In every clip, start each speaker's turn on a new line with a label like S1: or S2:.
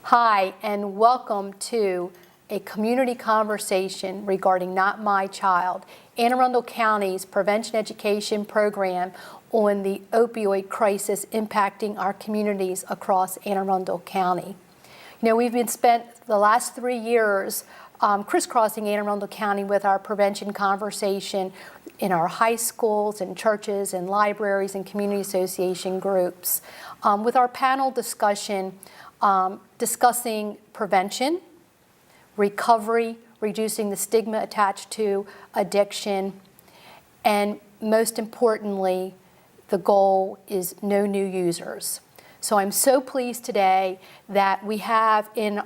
S1: Hi, and welcome to a community conversation regarding Not My Child, Anne Arundel County's prevention education program on the opioid crisis impacting our communities across Anne Arundel County. You know, we've been spent the last 3 years crisscrossing Anne Arundel County with our prevention conversation in our high schools and churches and libraries and community association groups with our panel discussion discussing prevention, recovery, reducing the stigma attached to addiction, and most importantly, the goal is no new users. So I'm so pleased today that we have in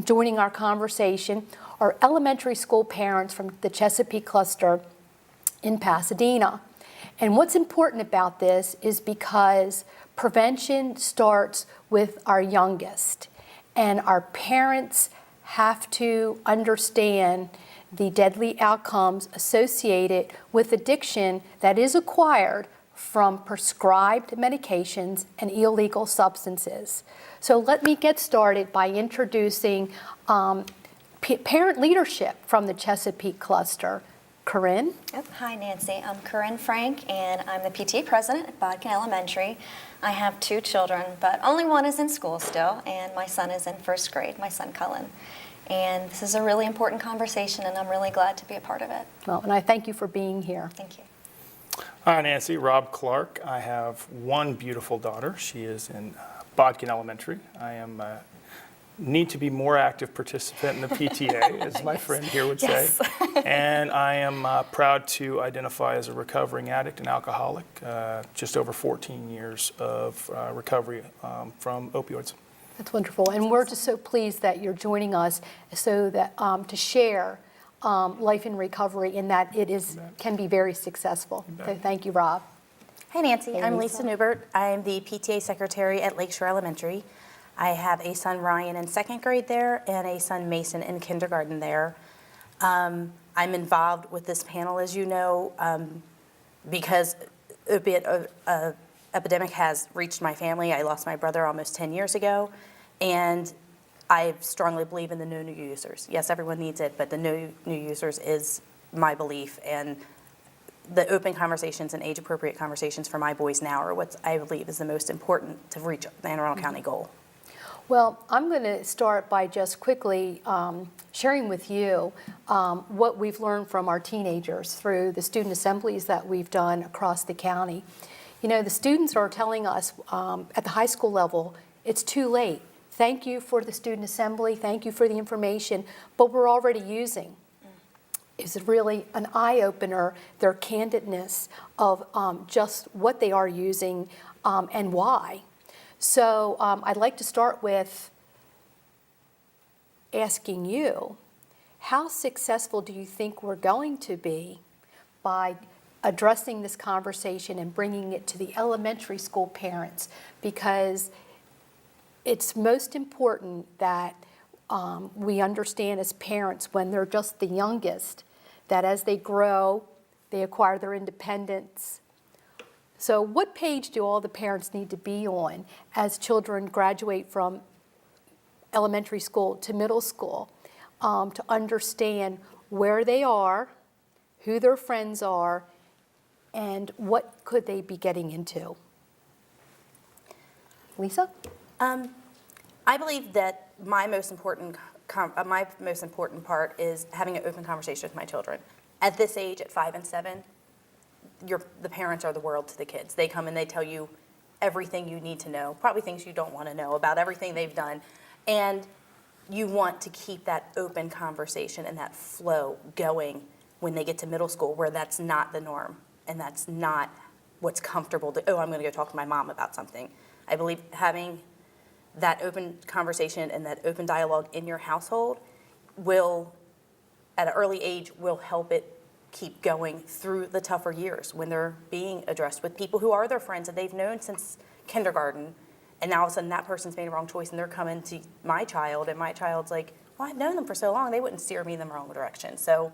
S1: joining our conversation our elementary school parents from the Chesapeake cluster in Pasadena. And what's important about this is because prevention starts with our youngest, and our parents have to understand the deadly outcomes associated with addiction that is acquired from prescribed medications and illegal substances. So let me get started by introducing parent leadership from the Chesapeake cluster. Corinne?
S2: Yep. Hi, Nancy. I'm Corinne Frank, and I'm the PTA president at Bodkin Elementary. I have 2 children, but only one is in school still, and my son is in 1st grade, my son Cullen. And this is a really important conversation, and I'm really glad to be a part of it.
S1: Well, and I thank you for being here.
S2: Thank you.
S3: Hi, Nancy. Rob Clark. I have one beautiful daughter. She is in Bodkin Elementary. I am need to be more active participant in the PTA, as my friend here would say. And I am proud to identify as a recovering addict and alcoholic, just over 14 years of recovery from opioids.
S1: That's wonderful. And we're just so pleased that you're joining us so that to share life in recovery in that it can be very successful. So thank you, Rob.
S4: Hi, Nancy.
S1: Hey,
S4: I'm
S1: Lisa.
S4: Lisa Newbert. I'm the PTA secretary at Lakeshore Elementary. I have a son, Ryan, in 2nd grade there, and a son, Mason, in kindergarten there. I'm involved with this panel, as you know, because opiate epidemic has reached my family. I lost my brother almost 10 years ago, and I strongly believe in the no new users. Yes, everyone needs it, but the no new users is my belief, and the open conversations and age-appropriate conversations for my boys now are what I believe is the most important to reach the Anne Arundel County goal.
S1: Well, I'm going to start by just quickly sharing with you what we've learned from our teenagers through the student assemblies that we've done across the county. You know, the students are telling us at the high school level, it's too late. Thank you for the student assembly, thank you for the information, but we're already using. Is it really an eye-opener, their candidness of just what they are using and why? So I'd like to start with asking you, how successful do you think we're going to be by addressing this conversation and bringing it to the elementary school parents? Because it's most important that we understand as parents when they're just the youngest, that as they grow, they acquire their independence. So what page do all the parents need to be on as children graduate from elementary school to middle school to understand where they are, who their friends are, and what could they be getting into? Lisa?
S4: I believe that my most important part is having an open conversation with my children. At this age, at 5 and 7, the parents are the world to the kids. They come and they tell you everything you need to know, probably things you don't want to know about everything they've done. And you want to keep that open conversation and that flow going when they get to middle school, where that's not the norm and that's not what's comfortable to, oh, I'm going to go talk to my mom about something. I believe having that open conversation and that open dialogue in your household will, at an early age, will help it keep going through the tougher years when they're being addressed with people who are their friends that they've known since kindergarten, and now all of a sudden that person's made a wrong choice and they're coming to my child, and my child's like, well, I've known them for so long, they wouldn't steer me in the wrong direction. So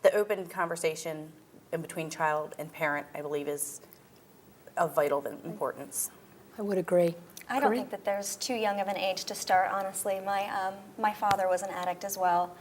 S4: the open conversation in between child and parent, I believe, is of vital importance.
S1: I would agree.
S2: I don't
S1: Corinne?
S2: think that there's too young of an age to start, honestly. My father was an addict as well,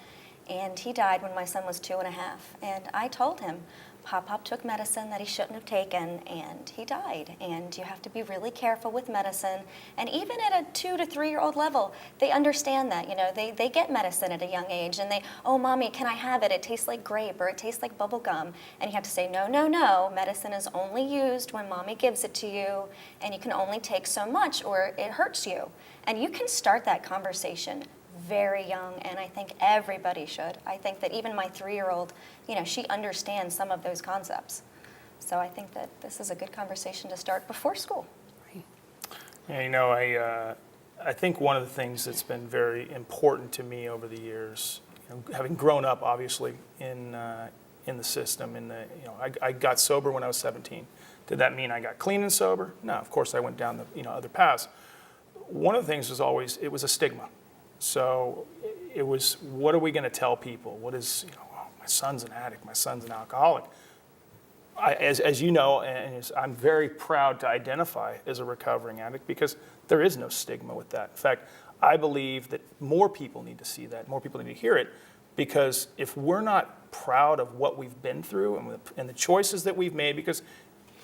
S2: and he died when my son was 2.5. And I told him, Pop took medicine that he shouldn't have taken, and he died. And you have to be really careful with medicine. And even at a 2 to 3 year old level, they understand that. You know, they get medicine at a young age, and oh, Mommy, can I have it? It tastes like grape, or it tastes like bubble gum. And you have to say, no, no, no. Medicine is only used when Mommy gives it to you, and you can only take so much, or it hurts you. And you can start that conversation very young, and I think everybody should. I think that even my 3-year-old, you know, she understands some of those concepts. So I think that this is a good conversation to start before school.
S3: Yeah, you know, I think one of the things that's been very important to me over the years, you know, having grown up obviously in the system, I got sober when I was 17. Did that mean I got clean and sober? No, of course I went down the other paths. One of the things was always, it was a stigma. So it was, what are we going to tell people? What is, oh, my son's an addict, my son's an alcoholic. As you know, and I'm very proud to identify as a recovering addict because there is no stigma with that. In fact, I believe that more people need to see that, more people need to hear it, because if we're not proud of what we've been through and the choices that we've made, because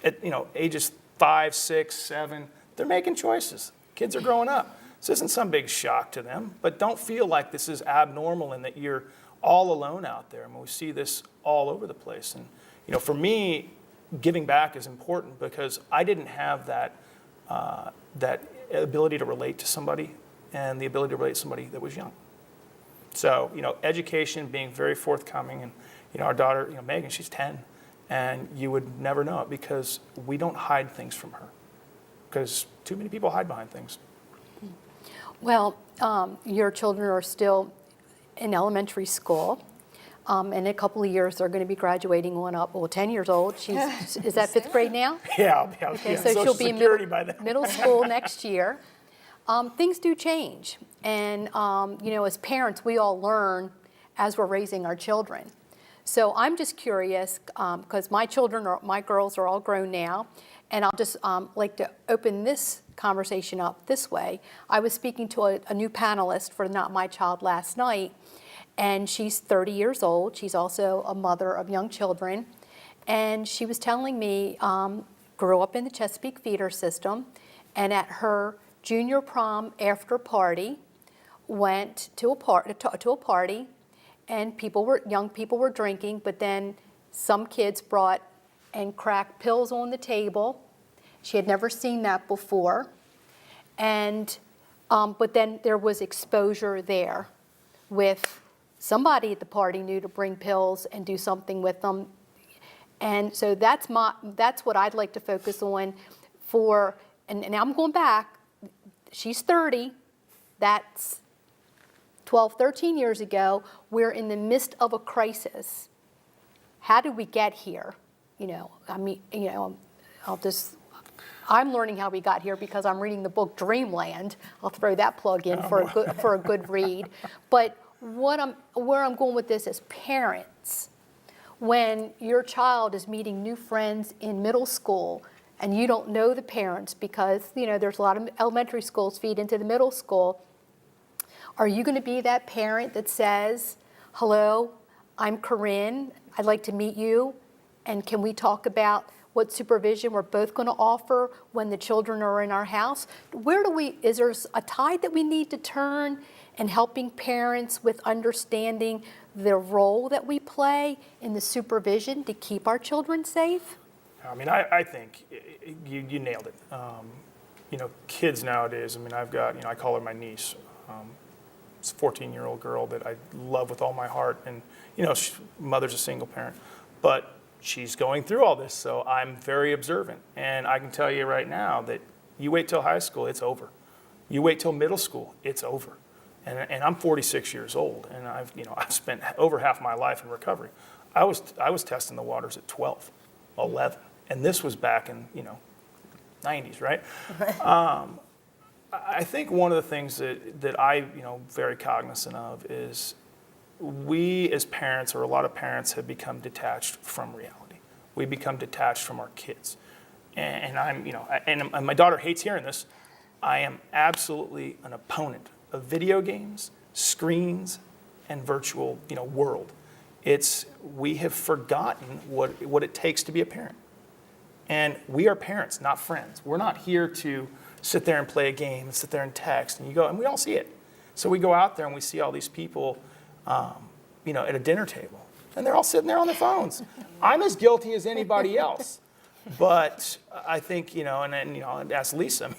S3: at ages 5, 6, 7, they're making choices. Kids are growing up. This isn't some big shock to them, but don't feel like this is abnormal and that you're all alone out there. I mean, we see this all over the place. And, for me, giving back is important because I didn't have that ability to relate to somebody and the ability to relate to somebody that was young. So, education, being very forthcoming, and, our daughter, Megan, she's 10, and you would never know it because we don't hide things from her because too many people hide behind things.
S1: Well, your children are still in elementary school. In a couple of years, they're going to be graduating one up. Well, 10 years old. Is that 5th grade now?
S3: Yeah, I'll
S1: Okay,
S3: be on
S1: so
S3: Social
S1: she'll be in
S3: Security by then.
S1: middle school next year. Things do change. And, as parents, we all learn as we're raising our children. So I'm just curious, because my girls are all grown now, and I'll just like to open this conversation up this way. I was speaking to a new panelist for Not My Child last night, and she's 30 years old. She's also a mother of young children, and she was telling me, grew up in the Chesapeake feeder system, and at her junior prom after party, went to a party, and young people were drinking, but then some kids brought and cracked pills on the table. She had never seen that before. And, but then there was exposure there with somebody at the party knew to bring pills and do something with them. And so that's what I'd like to focus on and now I'm going back, she's 30, that's 12, 13 years ago. We're in the midst of a crisis. How did we get here? I'm learning how we got here because I'm reading the book Dreamland. I'll throw that plug in for a good read. But where I'm going with this is parents. When your child is meeting new friends in middle school and you don't know the parents because, there's a lot of elementary schools feed into the middle school, are you going to be that parent that says, hello, I'm Corinne, I'd like to meet you, and can we talk about what supervision we're both going to offer when the children are in our house? Is there a tide that we need to turn in helping parents with understanding the role that we play in the supervision to keep our children safe?
S3: I mean, I think you nailed it. Kids nowadays, I've got, I call her my niece. It's a 14-year-old girl that I love with all my heart. And, mother's a single parent. But she's going through all this, so I'm very observant. And I can tell you right now that you wait till high school, it's over. You wait till middle school, it's over. And I'm 46 years old, and I've spent over half my life in recovery. I was testing the waters at 12, 11, and this was back in 90s, right? I think one of the things that I very cognizant of is we as parents, or a lot of parents, have become detached from reality. We become detached from our kids, and I'm and my daughter hates hearing this, I am absolutely an opponent of video games, screens, and virtual, world. We have forgotten what it takes to be a parent. And we are parents, not friends. We're not here to sit there and play a game and sit there and text. And we all see it. So we go out there and we see all these people, at a dinner table, and they're all sitting there on their phones. I'm as guilty as anybody else. But I think, and ask Lisa,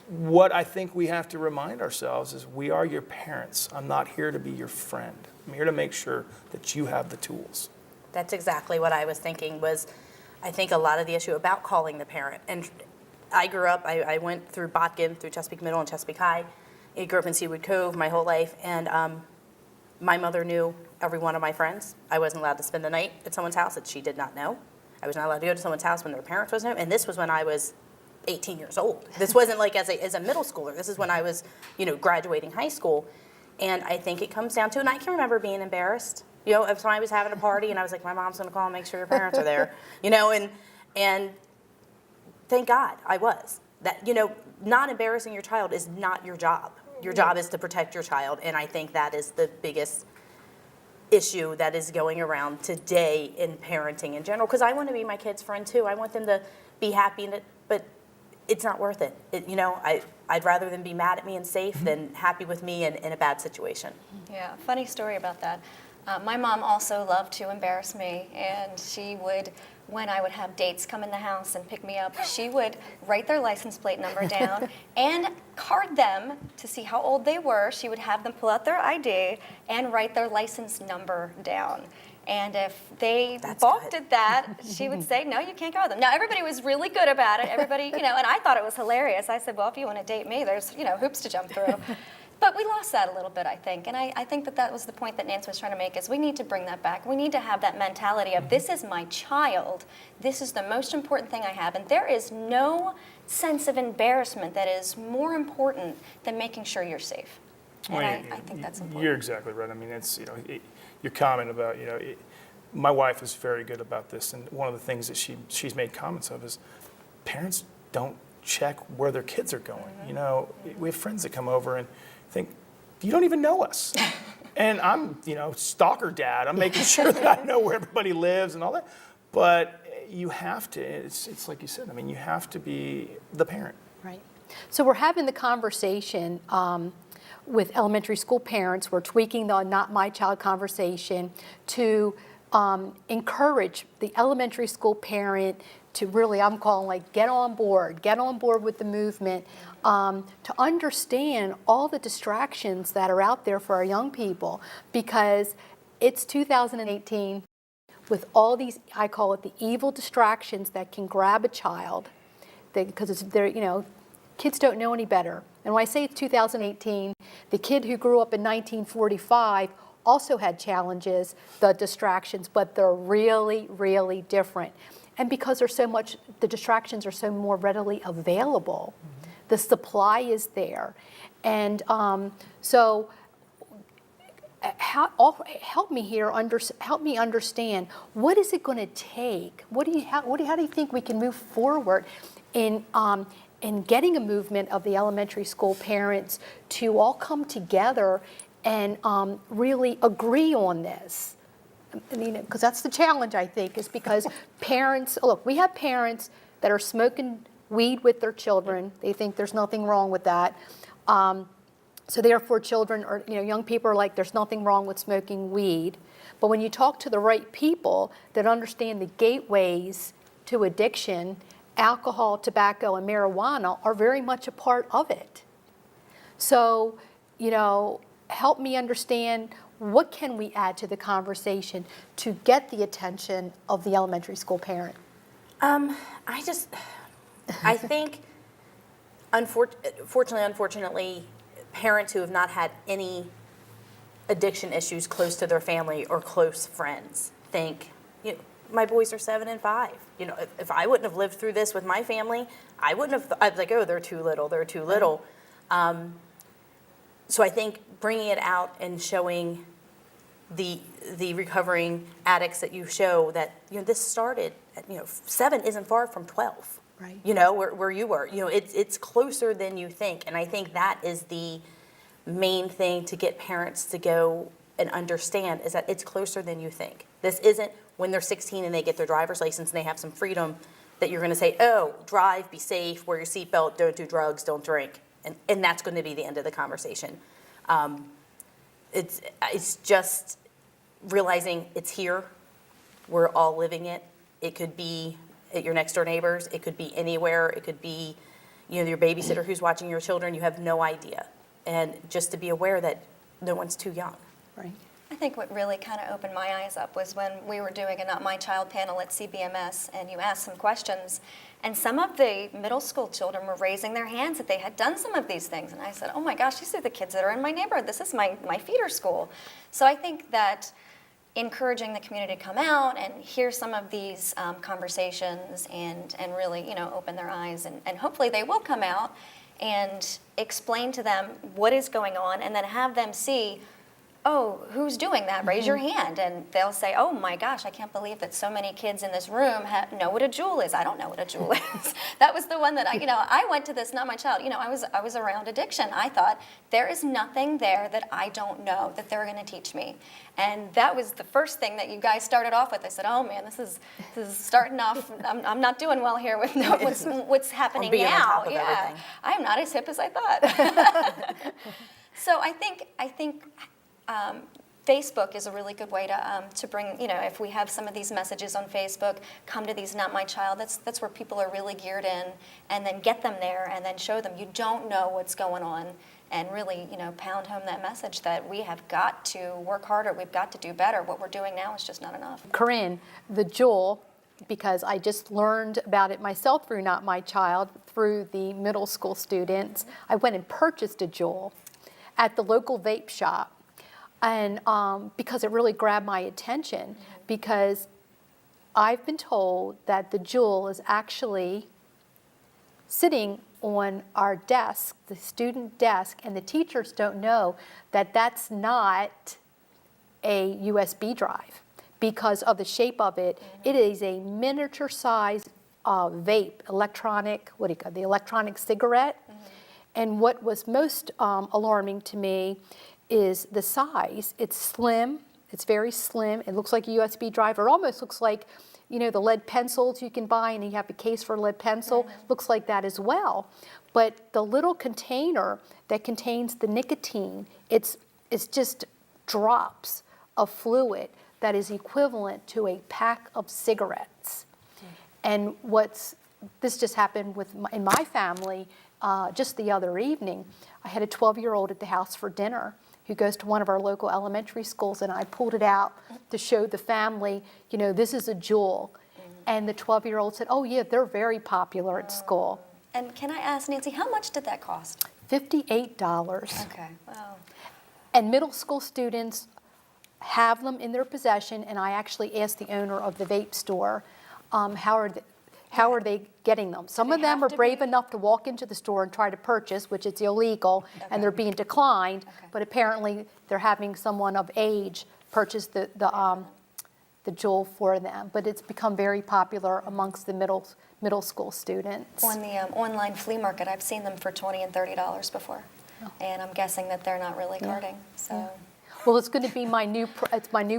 S3: what I think we have to remind ourselves is we are your parents. I'm not here to be your friend. I'm here to make sure that you have the tools.
S4: That's exactly what I was thinking was, I think a lot of the issue about calling the parent. And I grew up, I went through Botkin, through Chesapeake Middle and Chesapeake High. I grew up in Seawood Cove my whole life. And my mother knew every one of my friends. I wasn't allowed to spend the night at someone's house that she did not know. I was not allowed to go to someone's house when their parents wasn't know. And this was when I was 18 years old. This wasn't like as a middle schooler. This is when I was, graduating high school. And I think it comes down to, and I can remember being embarrassed. If I was having a party and I was like, my mom's going to call and make sure your parents are there, and thank God I was. That, not embarrassing your child is not your job. Your job is to protect your child, and I think that is the biggest issue that is going around today in parenting in general, because I want to be my kid's friend too. I want them to be happy, but it's not worth it. I'd rather them be mad at me and safe than happy with me in a bad situation.
S2: Yeah, funny story about that. My mom also loved to embarrass me, and she would, when I would have dates come in the house and pick me up, she would write their license plate number down and card them to see how old they were. She would have them pull out their ID and write their license number down. And if they balked at that, she would say, no, you can't go with them. Now, everybody was really good about it. Everybody, and I thought it was hilarious. I said, well, if you want to date me, there's, hoops to jump through. But we lost that a little bit, I think. And I think that was the point that Nancy was trying to make, is we need to bring that back. We need to have that mentality of, this is my child. This is the most important thing I have. And there is no sense of embarrassment that is more important than making sure you're safe. And I think that's important.
S3: You're exactly right. It's, your comment about, my wife is very good about this. And one of the things that she's made comments of is parents don't check where their kids are going. We have friends that come over and think, you don't even know us. And I'm, stalker dad. I'm making sure that I know where everybody lives and all that. But you have to, it's like you said, you have to be the parent.
S1: Right. So we're having the conversation with elementary school parents. We're tweaking the Not My Child conversation to encourage the elementary school parent to really, I'm calling get on board with the movement, to understand all the distractions that are out there for our young people, because it's 2018 with all these, I call it the evil distractions that can grab a child, because kids don't know any better. And when I say it's 2018, the kid who grew up in 1945 also had challenges, the distractions, but they're really, really different. And because the distractions are so more readily available, the supply is there. And so help me understand, what is it going to take? How do you think we can move forward in getting a movement of the elementary school parents to all come together and really agree on this? Because that's the challenge, I think, is because parents, look, we have parents that are smoking weed with their children. They think there's nothing wrong with that. So therefore children or young people are like, there's nothing wrong with smoking weed. But when you talk to the right people that understand the gateways to addiction, alcohol, tobacco, and marijuana are very much a part of it. So, help me understand, what can we add to the conversation to get the attention of the elementary school parent?
S4: I think, unfortunately, parents who have not had any addiction issues close to their family or close friends think, my boys are 7 and 5. If I wouldn't have lived through this with my family, I'd be like, oh, they're too little. So I think bringing it out and showing the recovering addicts that you show that, this started at, 7 isn't far from 12.
S1: Right.
S4: You know, where you were. You know, it's closer than you think. And I think that is the main thing to get parents to go and understand, is that it's closer than you think. This isn't when they're 16 and they get their driver's license and they have some freedom that you're going to say, oh, drive, be safe, wear your seatbelt, don't do drugs, don't drink. And that's going to be the end of the conversation. It's just realizing it's here. We're all living it. It could be at your next door neighbors. It could be anywhere. It could be, you know, your babysitter who's watching your children. You have no idea. And just to be aware that no one's too young.
S1: Right.
S2: I think what really kind of opened my eyes up was when we were doing a Not My Child panel at CBMS, and you asked some questions, and some of the middle school children were raising their hands that they had done some of these things. And I said, oh my gosh, these are the kids that are in my neighborhood. This is my feeder school. So I think that encouraging the community to come out and hear some of these conversations and really, you know, open their eyes, and hopefully they will come out and explain to them what is going on, and then have them see, oh, who's doing that? Raise your hand. And they'll say, oh my gosh, I can't believe that so many kids in this room know what a jewel is. I don't know what a jewel is. That was the one that I went to this, Not My Child. I was around addiction. I thought, there is nothing there that I don't know that they're going to teach me. And that was the first thing that you guys started off with. I said, oh man, this is starting off, I'm not doing well here with what's happening
S4: being on
S2: now.
S4: top of everything.
S2: I'm not as hip as I thought. So I think Facebook is a really good way to bring, if we have some of these messages on Facebook, come to these Not My Child, that's where people are really geared in, and then get them there and then show them you don't know what's going on, and really, pound home that message that we have got to work harder, we've got to do better. What we're doing now is just not enough.
S1: Corinne, the jewel, because I just learned about it myself through Not My Child, through the middle school students, I went and purchased a jewel at the local vape shop. And because it really grabbed my attention, because I've been told that the jewel is actually sitting on our desk, the student desk, and the teachers don't know that that's not a USB drive because of the shape of it. It is a miniature size vape, the electronic cigarette. And what was most alarming to me is the size. It's slim, it's very slim. It looks like a USB drive, or almost looks like, the lead pencils you can buy and you have a case for a lead pencil, looks like that as well. But the little container that contains the nicotine, it's just drops of fluid that is equivalent to a pack of cigarettes. And this just happened in my family just the other evening. I had a 12-year-old at the house for dinner who goes to one of our local elementary schools, and I pulled it out to show the family, this is a jewel. And the 12-year-old said, oh yeah, they're very popular at school.
S2: And can I ask, Nancy, how much did that cost?
S1: $58.
S2: Okay, wow.
S1: And middle school students have them in their possession, and I actually asked the owner of the vape store, how are they getting them? Some of them are brave enough to walk into the store and try to purchase, which is illegal, and they're being declined. But apparently, they're having someone of age purchase the jewel for them. But it's become very popular amongst the middle school students.
S2: On the online flea market, I've seen them for $20 and $30 before, and I'm guessing that they're not really carding. So.
S1: Well, it's going to be my new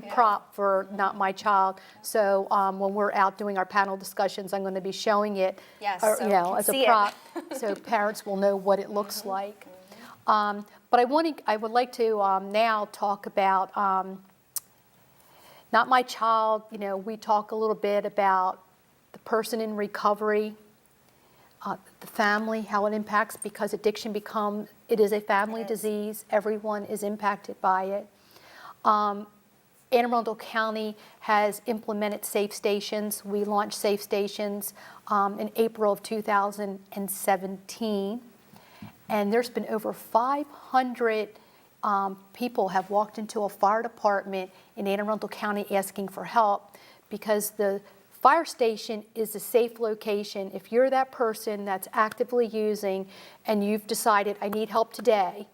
S1: prop for Not My Child. So when we're out doing our panel discussions, I'm going to be showing it, as a prop, so parents will know what it looks like. But I would like to now talk about Not My Child. We talk a little bit about the person in recovery, the family, how it impacts, because addiction it is a family disease. Everyone is impacted by it. Anne Arundel County has implemented safe stations. We launched safe stations in April of 2017. And there's been over 500 people have walked into a fire department in Anne Arundel County asking for help, because the fire station is a safe location. If you're that person that's actively using and you've decided, I need help today,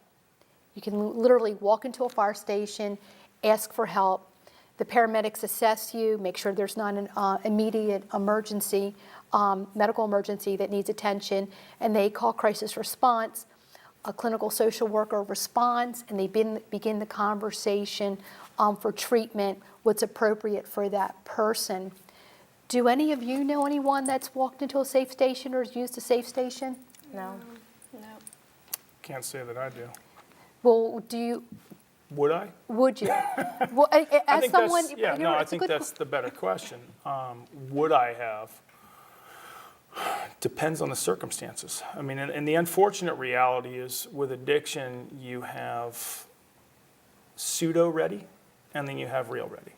S1: you can literally walk into a fire station, ask for help. The paramedics assess you, make sure there's not an immediate emergency. medical emergency that needs attention, and they call crisis response. A clinical social worker responds, and they begin the conversation for treatment, what's appropriate for that person. Do any of you know anyone that's walked into a safe station or has used a safe station?
S4: No.
S2: No.
S3: Can't say that I do.
S1: Well,
S3: Would I?
S1: would you? Well,
S3: I
S1: as
S3: think
S1: someone,
S3: that's, yeah,
S1: you
S3: no,
S1: know,
S3: I
S1: it's a
S3: think
S1: good
S3: that's the better question. Would I have? Depends on the circumstances. I mean, and the unfortunate reality is with addiction, you have pseudo-ready and then you have real ready.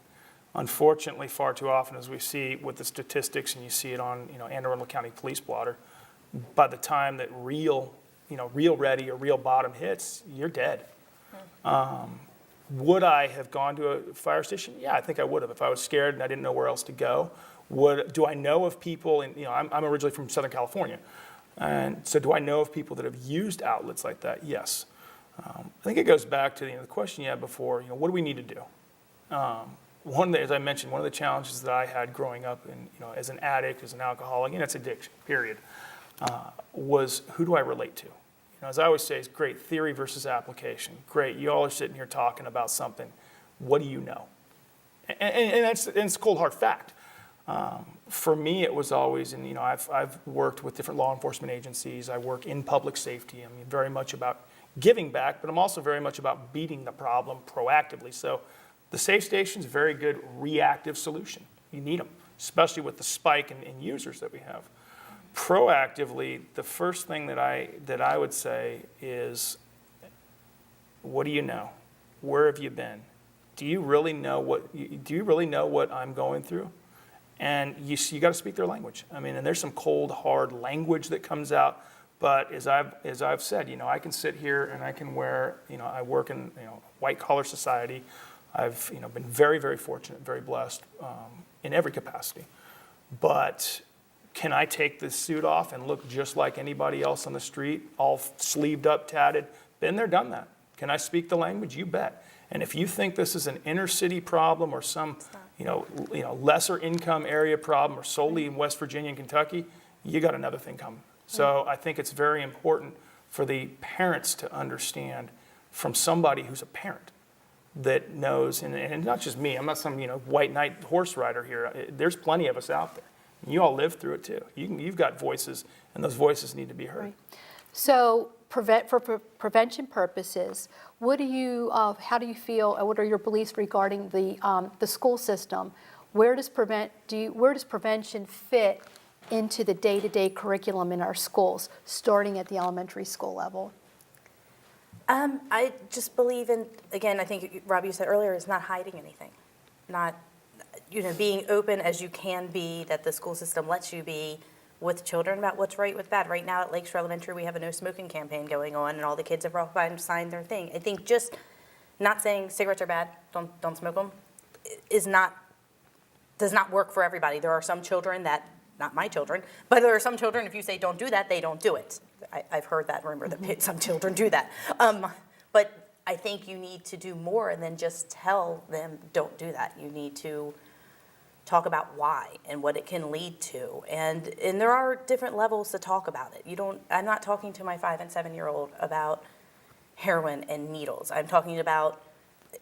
S3: Unfortunately, far too often, as we see with the statistics, and you see it on, Anne Arundel County Police Blotter, by the time that real ready or real bottom hits, you're dead. Would I have gone to a fire station? Yeah, I think I would have if I was scared and I didn't know where else to go. Do I know of people, and I'm originally from Southern California, and so do I know of people that have used outlets like that? Yes. I think it goes back to the question you had before, what do we need to do? As I mentioned, one of the challenges that I had growing up as an addict, as an alcoholic, and it's addiction, period, was who do I relate to? As I always say, it's great theory versus application. Great, you all are sitting here talking about something. What do you know? And it's a cold hard fact. For me, it was always, and I've worked with different law enforcement agencies. I work in public safety. I'm very much about giving back, but I'm also very much about beating the problem proactively. So the safe station is a very good reactive solution. You need them, especially with the spike in users that we have. Proactively, the first thing that I would say is, what do you know? Where have you been? Do you really know what I'm going through? And you got to speak their language. I mean, and there's some cold, hard language that comes out. But as I've said, I can sit here and I can wear, I work in, white collar society. I've, been very, very fortunate, very blessed in every capacity. But can I take this suit off and look just like anybody else on the street, all sleeved up, tatted? Been there, done that. Can I speak the language? You bet. And if you think this is an inner city problem or some, lesser income area problem or solely in West Virginia and Kentucky, you got another thing coming. So I think it's very important for the parents to understand from somebody who's a parent that knows, and not just me, I'm not some white knight horse rider here. There's plenty of us out there. You all live through it too. You've got voices, and those voices need to be heard.
S1: Right. So for prevention purposes, how do you feel, what are your beliefs regarding the school system? Where does prevention fit into the day-to-day curriculum in our schools, starting at the elementary school level?
S4: I just believe in, again, I think, Rob, you said earlier, is not hiding anything. Not, being open as you can be, that the school system lets you be with children about what's right, what's bad. Right now at Lakeshore Elementary, we have a no smoking campaign going on, and all the kids have walked by and signed their thing. I think just not saying cigarettes are bad, don't smoke them, does not work for everybody. There are some children that, not my children, but there are some children, if you say don't do that, they don't do it. I've heard that rumor that some children do that. But I think you need to do more than just tell them don't do that. You need to talk about why and what it can lead to. And there are different levels to talk about it. I'm not talking to my 5 and 7-year-old about heroin and needles. I'm talking about,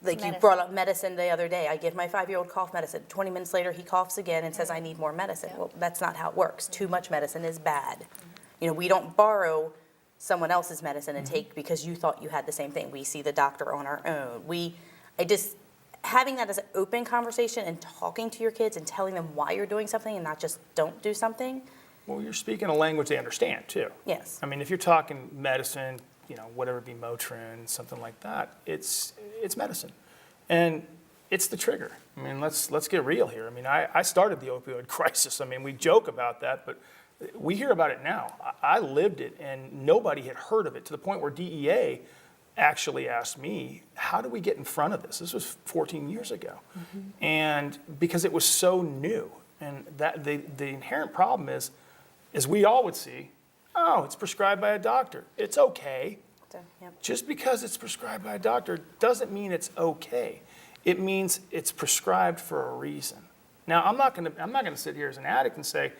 S4: you brought up medicine the other day. I give my 5-year-old cough medicine. 20 minutes later, he coughs again and says, I need more medicine. Yeah. Well, that's not how it works. Too much medicine is bad. Mm-hmm. We don't borrow someone else's medicine and take because you thought you had the same thing. We see the doctor on our own. Having that as an open conversation and talking to your kids and telling them why you're doing something and not just don't do something.
S3: Well, you're speaking a language they understand too.
S4: Yes.
S3: I mean, if you're talking medicine, whatever it be, Motrin, something like that, it's medicine. And it's the trigger. I mean, let's get real here. I mean, I started the opioid crisis. I mean, we joke about that, but we hear about it now. I lived it, and nobody had heard of it, to the point where DEA actually asked me, how do we get in front of this? This was 14 years ago. Mm-hmm. And because it was so new. And that the inherent problem is we all would see, oh, it's prescribed by a doctor. It's okay. Yep. Just because it's prescribed by a doctor doesn't mean it's okay. It means it's prescribed for a reason. Now, I'm not going to sit here as an addict and say,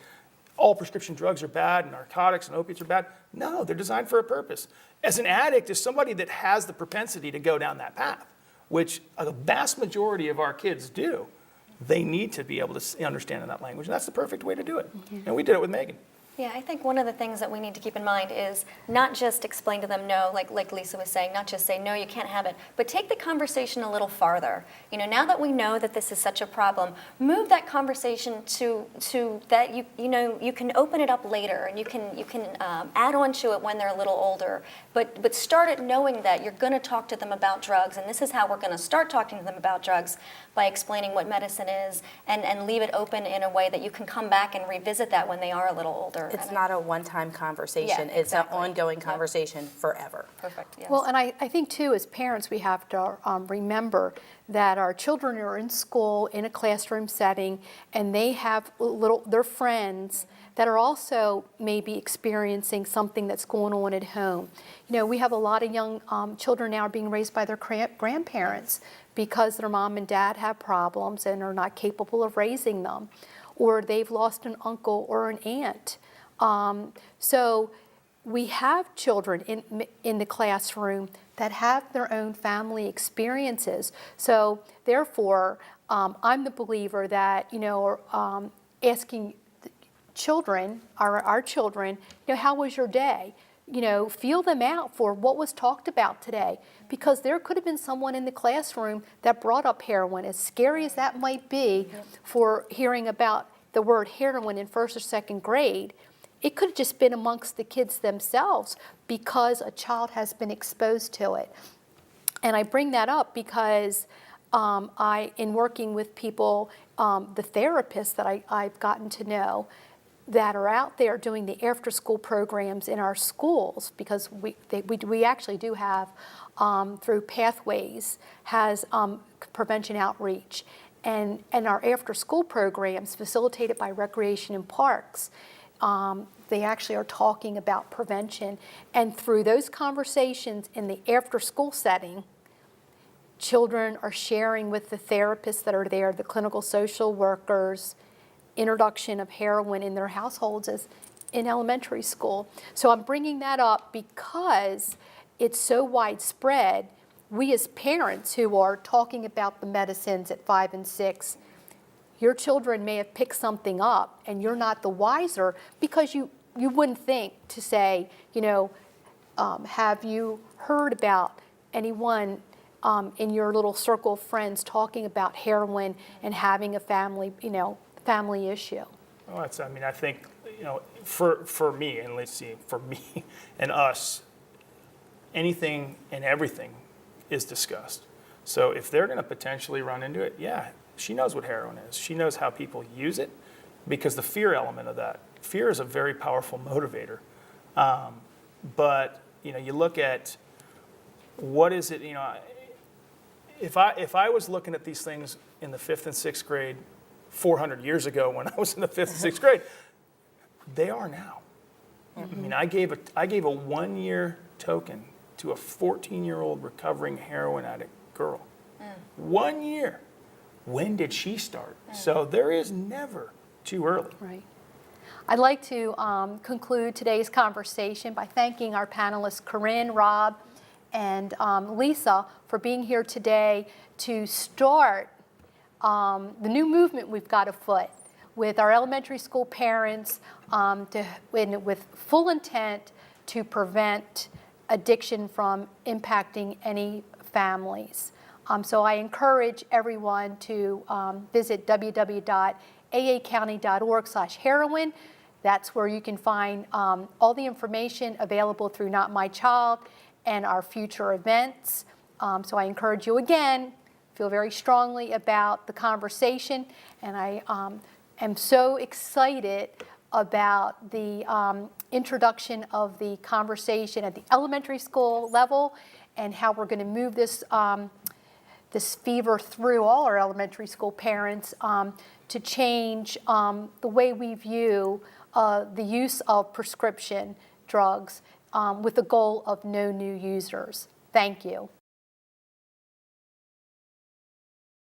S3: all prescription drugs are bad and narcotics and opiates are bad. No, they're designed for a purpose. As an addict is somebody that has the propensity to go down that path, which a vast majority of our kids do. They need to be able to understand in that language, and that's the perfect way to do it. And we did it with Megan.
S2: Yeah, I think one of the things that we need to keep in mind is not just explain to them no, like Lisa was saying, not just say no, you can't have it, but take the conversation a little farther. You know, now that we know that this is such a problem, move that conversation to that you can open it up later, and you can add on to it when they're a little older. But start it knowing that you're going to talk to them about drugs, and this is how we're going to start talking to them about drugs, by explaining what medicine is, and leave it open in a way that you can come back and revisit that when they are a little older.
S4: It's not a one-time conversation.
S2: Yeah,
S4: It's an
S2: exactly.
S4: ongoing conversation forever.
S2: Perfect, yes.
S1: Well, and I think too, as parents, we have to remember that our children are in school, in a classroom setting, and they have their friends that are also maybe experiencing something that's going on at home. You know, we have a lot of young children now being raised by their grandparents because their mom and dad have problems and are not capable of raising them, or they've lost an uncle or an aunt. So we have children in the classroom that have their own family experiences. So therefore, I'm the believer that, asking children, our children, how was your day? Feel them out for what was talked about today, because there could have been someone in the classroom that brought up heroin, as scary as that might be for hearing about the word heroin in first or second grade. It could have just been amongst the kids themselves because a child has been exposed to it. And I bring that up because in working with people, the therapists that I've gotten to know that are out there doing the after-school programs in our schools, because we actually do have, through Pathways, has prevention outreach. And our after-school programs facilitated by Recreation and Parks, they actually are talking about prevention. And through those conversations in the after-school setting, children are sharing with the therapists that are there, the clinical social workers, introduction of heroin in their households as in elementary school. So I'm bringing that up because it's so widespread. We as parents who are talking about the medicines at 5 and 6, your children may have picked something up and you're not the wiser, because you wouldn't think to say, have you heard about anyone in your little circle of friends talking about heroin and having a family issue?
S3: Well, I think, for me, and let's see, for me and us, anything and everything is discussed. So if they're going to potentially run into it, yeah, she knows what heroin is. She knows how people use it, because the fear element of that. Fear is a very powerful motivator. But, you look at what is it, if I was looking at these things in the 5th and 6th grade 400 years ago when I was in the 5th and 6th grade, they are now. Mm-hmm. I gave a 1-year token to a 14-year-old recovering heroin addict girl. 1 year. When did she start? So there is never too early.
S1: Right. I'd like to conclude today's conversation by thanking our panelists, Corinne, Rob, and Lisa, for being here today to start the new movement we've got afoot with our elementary school parents with full intent to prevent addiction from impacting any families. So I encourage everyone to visit www.aacounty.org/heroin. That's where you can find all the information available through Not My Child and our future events. So I encourage you again, feel very strongly about the conversation, and I am so excited about the introduction of the conversation at the elementary school level and how we're going to move this this fever through all our elementary school parents to change the way we view the use of prescription drugs with the goal of no new users. Thank you.